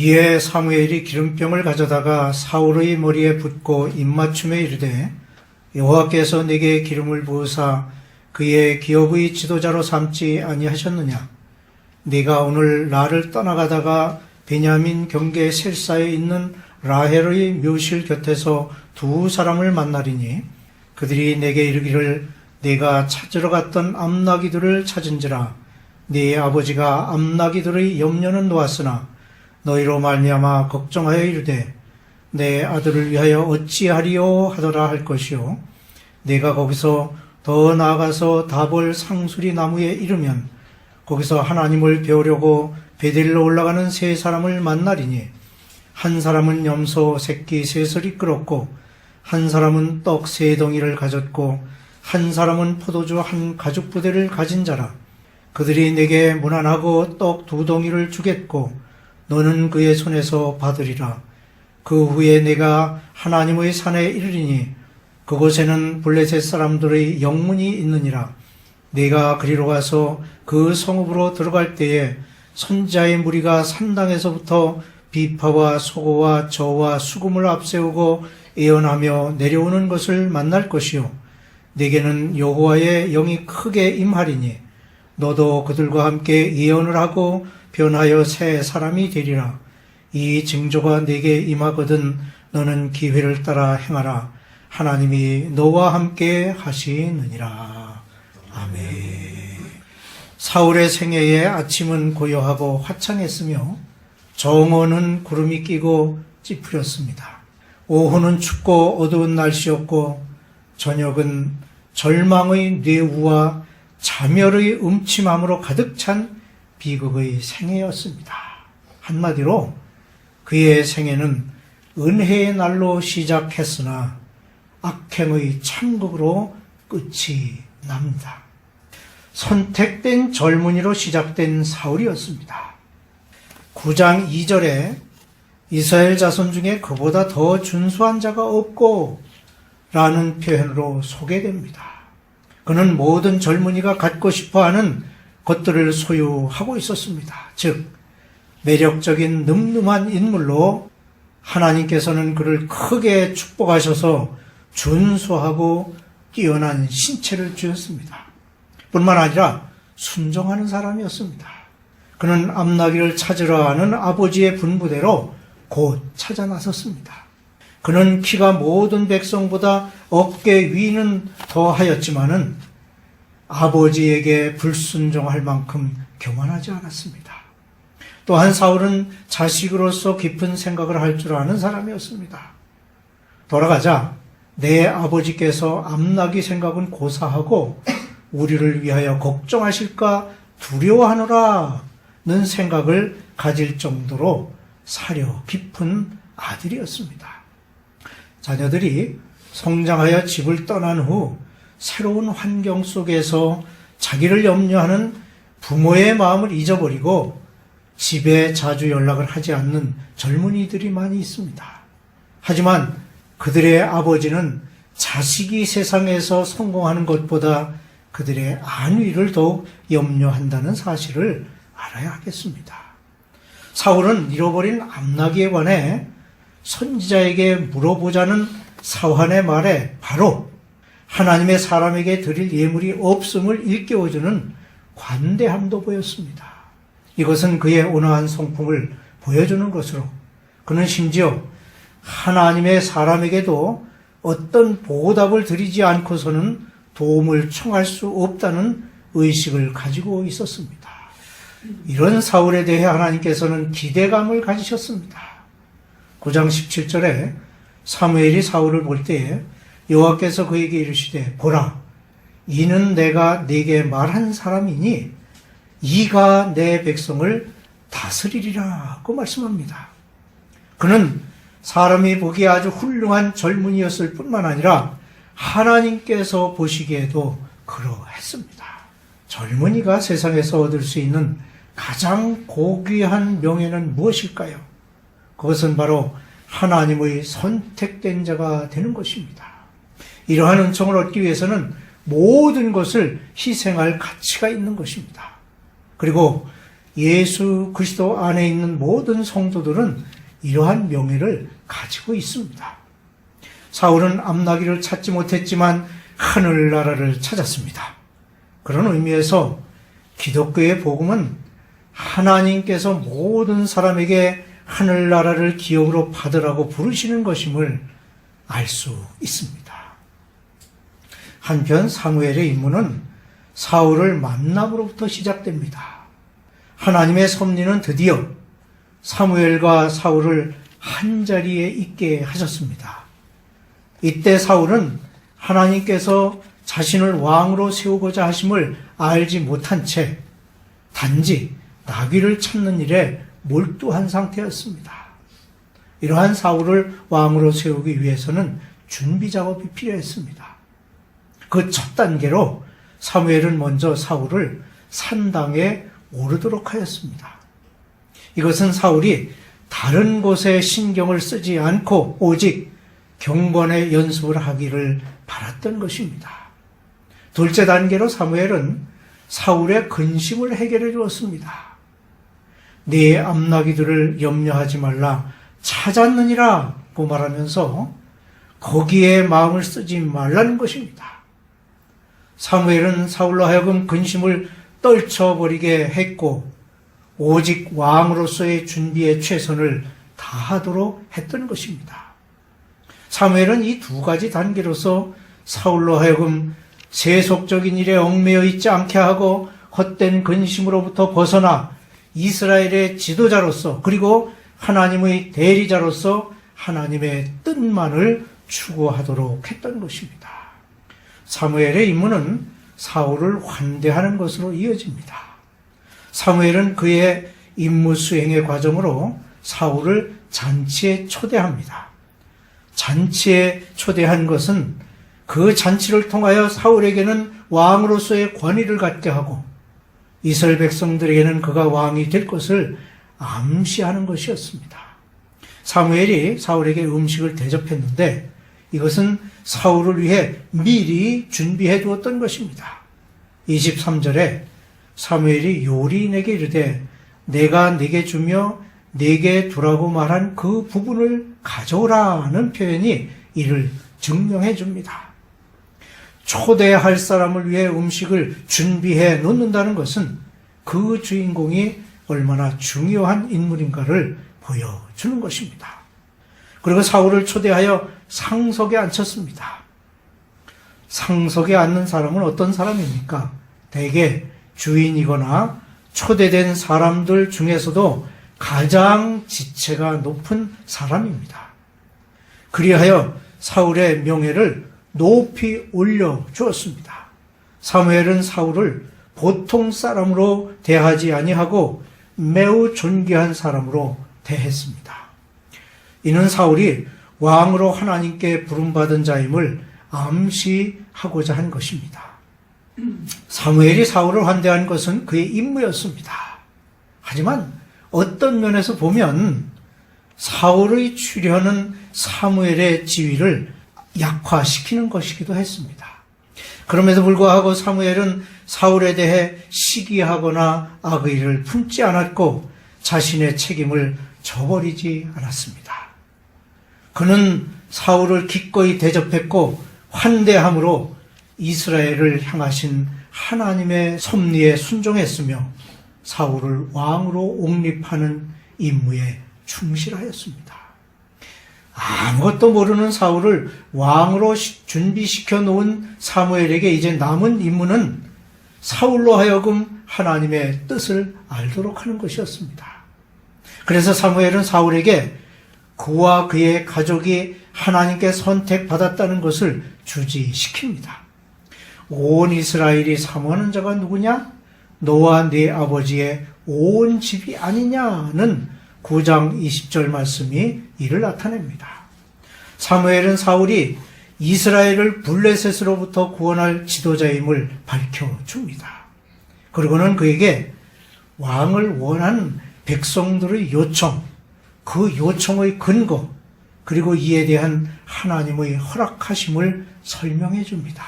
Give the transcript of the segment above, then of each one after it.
이에 사무엘이 기름병을 가져다가 사울의 머리에 붓고 입맞춤에 이르되 여호와께서 내게 기름을 부으사 그의 기업의 지도자로 삼지 아니하셨느냐? 네가 오늘 나를 떠나가다가 베냐민 경계 셀사에 있는 라헬의 묘실 곁에서 두 사람을 만나리니 그들이 내게 이르기를 네가 찾으러 갔던 암나기들을 찾은지라 네 아버지가 암나기들의 염려는 놓았으나 너희로 말미암아 걱정하여 이르되 내 아들을 위하여 어찌하리요 하더라 할 것이요 내가 거기서 더 나아가서 다볼 상수리 나무에 이르면 거기서 하나님을 배우려고 베델로 올라가는 세 사람을 만나리니 한 사람은 염소 새끼 셋을 이끌었고 한 사람은 떡 세 덩이를 가졌고 한 사람은 포도주 한 가죽 부대를 가진 자라. 그들이 내게 무난하고 떡 두 덩이를 주겠고 너는 그의 손에서 받으리라. 그 후에 내가 하나님의 산에 이르리니 그곳에는 블레셋 사람들의 영문이 있느니라. 내가 그리로 가서 그 성읍으로 들어갈 때에 선지자의 무리가 산당에서부터 비파와 소고와 저와 수금을 앞세우고 예언하며 내려오는 것을 만날 것이요 내게는 여호와의 영이 크게 임하리니 너도 그들과 함께 예언을 하고 변하여 새 사람이 되리라. 이 징조가 내게 임하거든 너는 기회를 따라 행하라. 하나님이 너와 함께 하시느니라. 아멘. 사울의 생애에 아침은 고요하고 화창했으며 정오는 구름이 끼고 찌푸렸습니다. 오후는 춥고 어두운 날씨였고 저녁은 절망의 뇌우와 자멸의 음침함으로 가득 찬 비극의 생애였습니다. 한마디로 그의 생애는 은혜의 날로 시작했으나 악행의 참극으로 끝이 납니다. 선택된 젊은이로 시작된 사울이었습니다. 9장 2절에 이스라엘 자손 중에 그보다 더 준수한 자가 없고 라는 표현으로 소개됩니다. 그는 모든 젊은이가 갖고 싶어하는 것들을 소유하고 있었습니다. 즉 매력적인 늠름한 인물로 하나님께서는 그를 크게 축복하셔서 준수하고 뛰어난 신체를 주었습니다. 뿐만 아니라 순종하는 사람이었습니다. 그는 암나기를 찾으러 가는 아버지의 분부대로 곧 찾아 나섰습니다. 그는 키가 모든 백성보다 어깨 위는 더하였지만은 아버지에게 불순종할 만큼 교만하지 않았습니다. 또한 사울은 자식으로서 깊은 생각을 할 줄 아는 사람이었습니다. 돌아가자 내 아버지께서 암나기 생각은 고사하고 우리를 위하여 걱정하실까 두려워하노라는 생각을 가질 정도로 사려 깊은 아들이었습니다. 자녀들이 성장하여 집을 떠난 후 새로운 환경 속에서 자기를 염려하는 부모의 마음을 잊어버리고 집에 자주 연락을 하지 않는 젊은이들이 많이 있습니다. 하지만 그들의 아버지는 자식이 세상에서 성공하는 것보다 그들의 안위를 더욱 염려한다는 사실을 알아야 하겠습니다. 사울은 잃어버린 암나기에 관해 선지자에게 물어보자는 사환의 말에 바로 하나님의 사람에게 드릴 예물이 없음을 일깨워주는 관대함도 보였습니다. 이것은 그의 온화한 성품을 보여주는 것으로 그는 심지어 하나님의 사람에게도 어떤 보답을 드리지 않고서는 도움을 청할 수 없다는 의식을 가지고 있었습니다. 이런 사울에 대해 하나님께서는 기대감을 가지셨습니다. 9장 17절에 사무엘이 사울을 볼 때에 여호와께서 그에게 이르시되 보라 이는 내가 네게 말한 사람이니 이가 내 백성을 다스리리라고 말씀합니다. 그는 사람이 보기에 아주 훌륭한 젊은이였을 뿐만 아니라 하나님께서 보시기에도 그러했습니다. 젊은이가 세상에서 얻을 수 있는 가장 고귀한 명예는 무엇일까요? 그것은 바로 하나님의 선택된 자가 되는 것입니다. 이러한 은총을 얻기 위해서는 모든 것을 희생할 가치가 있는 것입니다. 그리고 예수 그리스도 안에 있는 모든 성도들은 이러한 명예를 가지고 있습니다. 사울은 암나기를 찾지 못했지만 하늘나라를 찾았습니다. 그런 의미에서 기독교의 복음은 하나님께서 모든 사람에게 하늘나라를 기업으로 받으라고 부르시는 것임을 알 수 있습니다. 한편 사무엘의 임무는 사울을 만남으로부터 시작됩니다. 하나님의 섭리는 드디어 사무엘과 사울을 한자리에 있게 하셨습니다. 이때 사울은 하나님께서 자신을 왕으로 세우고자 하심을 알지 못한 채 단지 나귀를 찾는 일에 몰두한 상태였습니다. 이러한 사울을 왕으로 세우기 위해서는 준비 작업이 필요했습니다. 그 첫 단계로 사무엘은 먼저 사울을 산당에 오르도록 하였습니다. 이것은 사울이 다른 곳에 신경을 쓰지 않고 오직 경건의 연습을 하기를 바랐던 것입니다. 둘째 단계로 사무엘은 사울의 근심을 해결해 주었습니다. 네 암나기들을 염려하지 말라 찾았느니라고 말하면서 거기에 마음을 쓰지 말라는 것입니다. 사무엘은 사울로 하여금 근심을 떨쳐버리게 했고 오직 왕으로서의 준비에 최선을 다하도록 했던 것입니다. 사무엘은 이 두 가지 단계로서 사울로 하여금 세속적인 일에 얽매여 있지 않게 하고 헛된 근심으로부터 벗어나 이스라엘의 지도자로서 그리고 하나님의 대리자로서 하나님의 뜻만을 추구하도록 했던 것입니다. 사무엘의 임무는 사울을 환대하는 것으로 이어집니다. 사무엘은 그의 임무 수행의 과정으로 사울을 잔치에 초대합니다. 잔치에 초대한 것은 그 잔치를 통하여 사울에게는 왕으로서의 권위를 갖게 하고 이스라엘 백성들에게는 그가 왕이 될 것을 암시하는 것이었습니다. 사무엘이 사울에게 음식을 대접했는데 이것은 사울을 위해 미리 준비해 두었던 것입니다. 23절에 사무엘이 요리인에게 이르되 내가 네게 주며 네게 두라고 말한 그 부분을 가져오라는 표현이 이를 증명해 줍니다. 초대할 사람을 위해 음식을 준비해 놓는다는 것은 그 주인공이 얼마나 중요한 인물인가를 보여주는 것입니다. 그리고 사울을 초대하여 상석에 앉혔습니다. 상석에 앉는 사람은 어떤 사람입니까? 대개 주인이거나 초대된 사람들 중에서도 가장 지체가 높은 사람입니다. 그리하여 사울의 명예를 높이 올려 주었습니다. 사무엘은 사울을 보통 사람으로 대하지 아니하고 매우 존귀한 사람으로 대했습니다. 이는 사울이 왕으로 하나님께 부름받은 자임을 암시하고자 한 것입니다. 사무엘이 사울을 환대한 것은 그의 임무였습니다. 하지만 어떤 면에서 보면 사울의 추려는 사무엘의 지위를 약화시키는 것이기도 했습니다. 그럼에도 불구하고 사무엘은 사울에 대해 시기하거나 악의를 품지 않았고 자신의 책임을 저버리지 않았습니다. 그는 사울을 기꺼이 대접했고 환대함으로 이스라엘을 향하신 하나님의 섭리에 순종했으며 사울을 왕으로 옹립하는 임무에 충실하였습니다. 아무것도 모르는 사울을 왕으로 준비시켜 놓은 사무엘에게 이제 남은 임무는 사울로 하여금 하나님의 뜻을 알도록 하는 것이었습니다. 그래서 사무엘은 사울에게 그와 그의 가족이 하나님께 선택받았다는 것을 주지시킵니다. 온 이스라엘이 사모하는 자가 누구냐? 너와 네 아버지의 온 집이 아니냐는 9장 20절 말씀이 이를 나타냅니다. 사무엘은 사울이 이스라엘을 블레셋으로부터 구원할 지도자임을 밝혀줍니다. 그리고는 그에게 왕을 원하는 백성들의 요청, 그 요청의 근거, 그리고 이에 대한 하나님의 허락하심을 설명해 줍니다.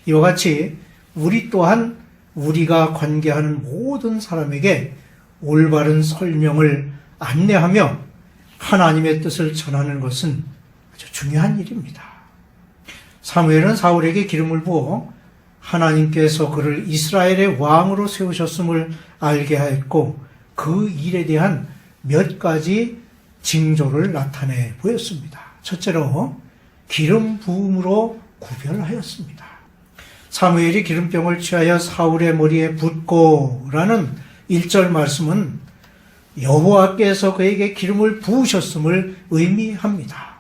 이와 같이 우리 또한 우리가 관계하는 모든 사람에게 올바른 설명을 안내하며 하나님의 뜻을 전하는 것은 아주 중요한 일입니다. 사무엘은 사울에게 기름을 부어 하나님께서 그를 이스라엘의 왕으로 세우셨음을 알게 하였고 그 일에 대한 몇 가지 징조를 나타내 보였습니다. 첫째로 기름 부음으로 구별하였습니다. 사무엘이 기름병을 취하여 사울의 머리에 붓고라는 1절 말씀은 여호와께서 그에게 기름을 부으셨음을 의미합니다.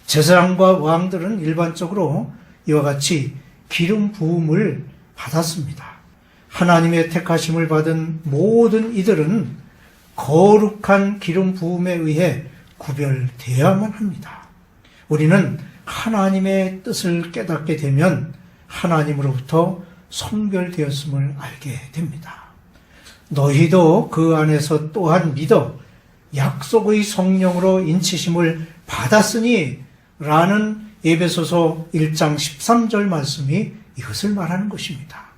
제사장과 왕들은 일반적으로 이와 같이 기름 부음을 받았습니다. 하나님의 택하심을 받은 모든 이들은 거룩한 기름 부음에 의해 구별되어야만 합니다. 우리는 하나님의 뜻을 깨닫게 되면 하나님으로부터 선별되었음을 알게 됩니다. 너희도 그 안에서 또한 믿어 약속의 성령으로 인치심을 받았으니 라는 에베소서 1장 13절 말씀이 이것을 말하는 것입니다.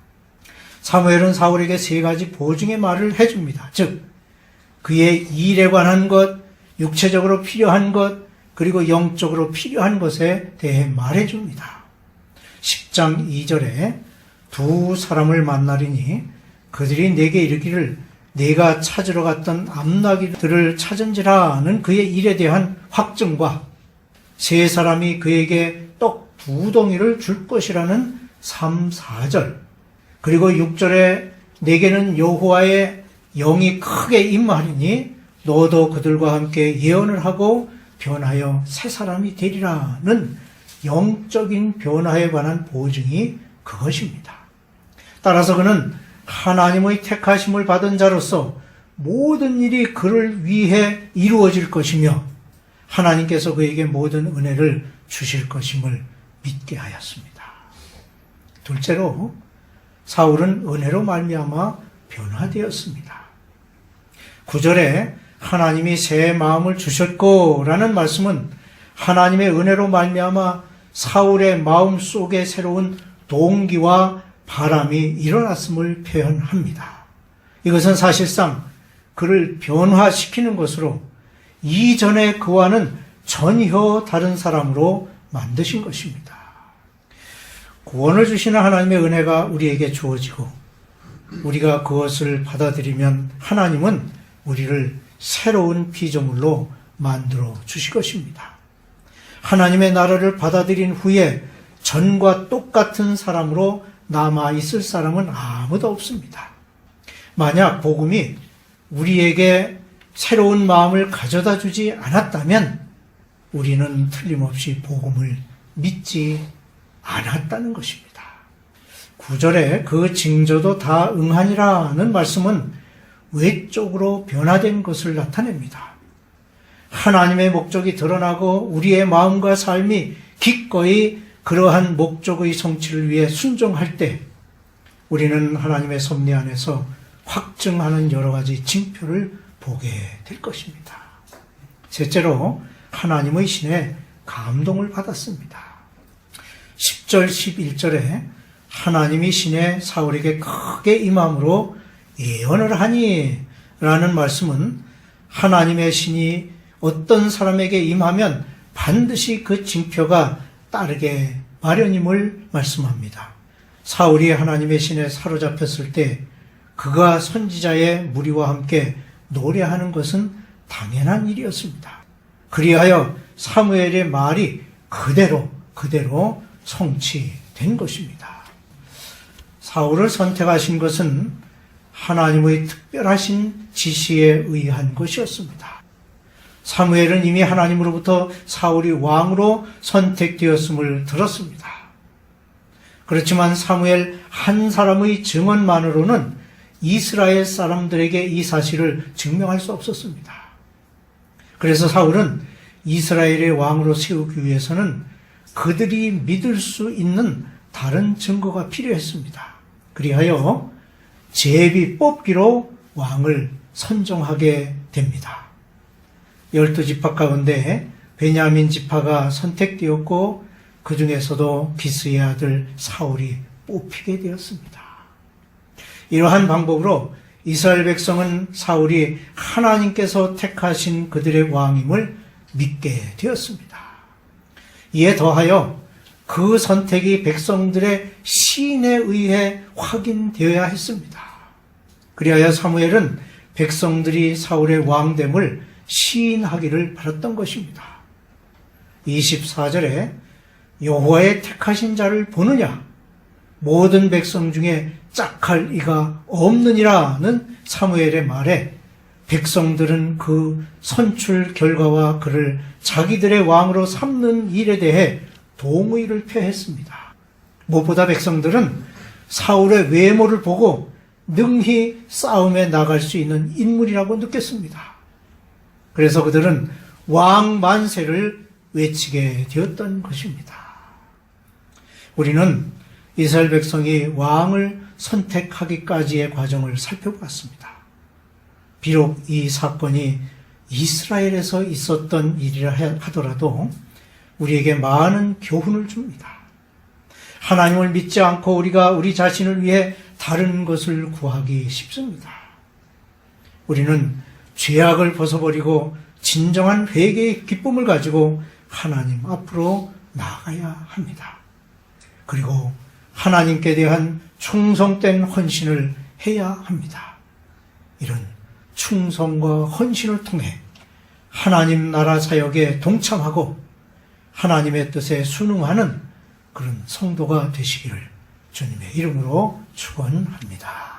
사무엘은 사울에게 세 가지 보증의 말을 해줍니다. 즉 그의 일에 관한 것, 육체적으로 필요한 것, 그리고 영적으로 필요한 것에 대해 말해줍니다. 10장 2절에 두 사람을 만나리니 그들이 내게 이르기를 내가 찾으러 갔던 암나귀들을 찾은지라는 그의 일에 대한 확증과 세 사람이 그에게 떡 2덩이를 줄 것이라는 3, 4절, 그리고 6절에 내게는 여호와의 영이 크게 임하리니 너도 그들과 함께 예언을 하고 변하여 새 사람이 되리라는 영적인 변화에 관한 보증이 그것입니다. 따라서 그는 하나님의 택하심을 받은 자로서 모든 일이 그를 위해 이루어질 것이며 하나님께서 그에게 모든 은혜를 주실 것임을 믿게 하였습니다. 둘째로 사울은 은혜로 말미암아 변화되었습니다. 9절에 하나님이 새 마음을 주셨고 라는 말씀은 하나님의 은혜로 말미암아 사울의 마음 속에 새로운 동기와 바람이 일어났음을 표현합니다. 이것은 사실상 그를 변화시키는 것으로 이전에 그와는 전혀 다른 사람으로 만드신 것입니다. 구원을 주시는 하나님의 은혜가 우리에게 주어지고 우리가 그것을 받아들이면 하나님은 우리를 새로운 피조물로 만들어 주실 것입니다. 하나님의 나라를 받아들인 후에 전과 똑같은 사람으로 남아있을 사람은 아무도 없습니다. 만약 복음이 우리에게 새로운 마음을 가져다 주지 않았다면 우리는 틀림없이 복음을 믿지 않았다는 것입니다. 9절에 그 징조도 다 응하니라는 말씀은 외적으로 변화된 것을 나타냅니다. 하나님의 목적이 드러나고 우리의 마음과 삶이 기꺼이 그러한 목적의 성취를 위해 순종할 때 우리는 하나님의 섭리 안에서 확증하는 여러 가지 징표를 보게 될 것입니다. 셋째로 하나님의 신에 감동을 받았습니다. 10절 11절에 하나님이 신에 사울에게 크게 임함으로 예언을 하니 라는 말씀은 하나님의 신이 어떤 사람에게 임하면 반드시 그 징표가 따르게 마련임을 말씀합니다. 사울이 하나님의 신에 사로잡혔을 때 그가 선지자의 무리와 함께 노래하는 것은 당연한 일이었습니다. 그리하여 사무엘의 말이 그대로 성취된 것입니다. 사울을 선택하신 것은 하나님의 특별하신 지시에 의한 것이었습니다. 사무엘은 이미 하나님으로부터 사울이 왕으로 선택되었음을 들었습니다. 그렇지만 사무엘 한 사람의 증언만으로는 이스라엘 사람들에게 이 사실을 증명할 수 없었습니다. 그래서 사울은 이스라엘의 왕으로 세우기 위해서는 그들이 믿을 수 있는 다른 증거가 필요했습니다. 그리하여 제비 뽑기로 왕을 선정하게 됩니다. 12지파 가운데 베냐민 지파가 선택되었고 그 중에서도 기스의 아들 사울이 뽑히게 되었습니다. 이러한 방법으로 이스라엘 백성은 사울이 하나님께서 택하신 그들의 왕임을 믿게 되었습니다. 이에 더하여 그 선택이 백성들의 시인에 의해 확인되어야 했습니다. 그리하여 사무엘은 백성들이 사울의 왕됨을 시인하기를 바랐던 것입니다. 24절에 여호와의 택하신 자를 보느냐? 모든 백성 중에 짝할 이가 없느니라는 사무엘의 말에 백성들은 그 선출 결과와 그를 자기들의 왕으로 삼는 일에 대해 동의를 표했습니다. 무엇보다 백성들은 사울의 외모를 보고 능히 싸움에 나갈 수 있는 인물이라고 느꼈습니다. 그래서 그들은 왕 만세를 외치게 되었던 것입니다. 우리는 이스라엘 백성이 왕을 선택하기까지의 과정을 살펴보았습니다. 비록 이 사건이 이스라엘에서 있었던 일이라 하더라도 우리에게 많은 교훈을 줍니다. 하나님을 믿지 않고 우리가 우리 자신을 위해 다른 것을 구하기 쉽습니다. 우리는 죄악을 벗어버리고 진정한 회개의 기쁨을 가지고 하나님 앞으로 나아가야 합니다. 그리고 하나님께 대한 충성된 헌신을 해야 합니다. 이런 충성과 헌신을 통해 하나님 나라 사역에 동참하고 하나님의 뜻에 순응하는 그런 성도가 되시기를 주님의 이름으로 축원합니다.